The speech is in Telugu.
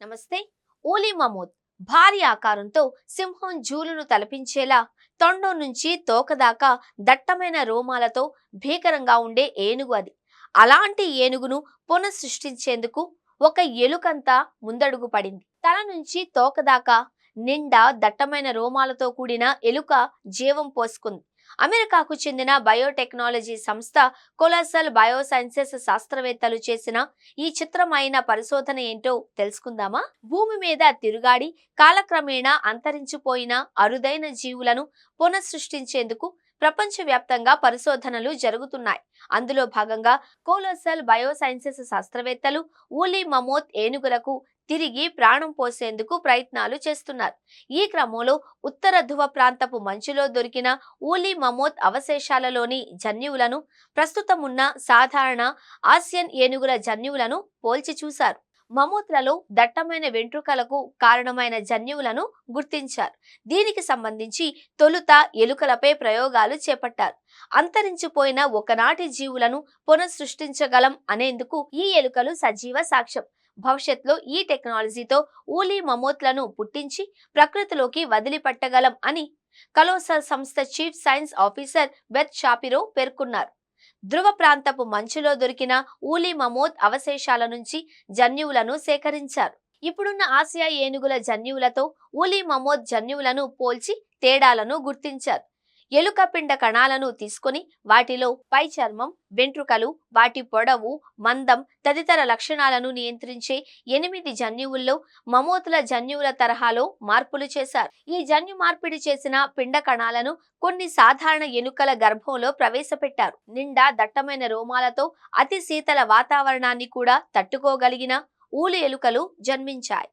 నమస్తే. ఊలి మమూద్ భారీ ఆకారంతో సింహం జూలును తలపించేలా తొండం నుంచి తోక దాకా దట్టమైన రోమాలతో భీకరంగా ఉండే ఏనుగు అది. అలాంటి ఏనుగును పునఃసృష్టించేందుకు ఒక ఎలుకంతా ముందడుగు పడింది. తల నుంచి తోక దాకా నిండా దట్టమైన రోమాలతో కూడిన ఎలుక జీవం పోసుకుంది. అమెరికాకు చెందిన బయోటెక్నాలజీ సంస్థ కొలాసల్ బయోసైన్సెస్ శాస్త్రవేత్తలు చేసిన ఈ చిత్రమైన పరిశోధన ఏంటో తెలుసుకుందామా? భూమి మీద తిరుగాడి కాలక్రమేణా అంతరించిపోయిన అరుదైన జీవులను పునఃసృష్టించేందుకు ప్రపంచవ్యాప్తంగా పరిశోధనలు జరుగుతున్నాయి. అందులో భాగంగా కొలాసల్ బయోసైన్సెస్ శాస్త్రవేత్తలు ఊలి మమోత్ ఏనుగులకు తిరిగి ప్రాణం పోసేందుకు ప్రయత్నాలు చేస్తున్నారు. ఈ క్రమంలో ఉత్తర ధృవ ప్రాంతపు మంచులో దొరికిన ఊలి మమోత్ అవశేషాలలోని జన్యువులను ప్రస్తుతం ఉన్న సాధారణ ఆసియన్ ఏనుగుల జన్యువులను పోల్చి చూశారు. మమోత్లలో దట్టమైన వెంట్రుకలకు కారణమైన జన్యువులను గుర్తించారు. దీనికి సంబంధించి తొలుత ఎలుకలపై ప్రయోగాలు చేపట్టారు. అంతరించిపోయిన ఒకనాటి జీవులను పునఃసృష్టించగలం అనేందుకు ఈ ఎలుకలు సజీవ సాక్ష్యం. భవిష్యత్తులో ఈ టెక్నాలజీతో ఊలి మమోత్లను పుట్టించి ప్రకృతిలోకి వదిలిపెట్టగలం అని కలోసల్ సంస్థ chief science officer Beth Shapiro పేర్కొన్నారు. ధృవ ప్రాంతపు మంచులో దొరికిన ఊలి మమోత్ అవశేషాల నుంచి జన్యువులను సేకరించారు. ఇప్పుడున్న ఆసియా ఏనుగుల జన్యువులతో ఊలి మమోత్ జన్యువులను పోల్చి తేడాలను గుర్తించారు. ఎలుక పిండ కణాలను తీసుకొని వాటిలో పై చర్మం, వెంట్రుకలు, వాటి పొడవు, మందం తదితర లక్షణాలను నియంత్రించే 8 జన్యువుల్లో మమోతుల జన్యువుల తరహాలో మార్పులు చేశారు. ఈ జన్యు మార్పిడి చేసిన పిండ కణాలను కొన్ని సాధారణ ఎలుకల గర్భంలో ప్రవేశపెట్టారు. నిండా దట్టమైన రోమాలతో అతి శీతల వాతావరణాన్ని కూడా తట్టుకోగలిగిన ఊలి ఎలుకలు జన్మించాయి.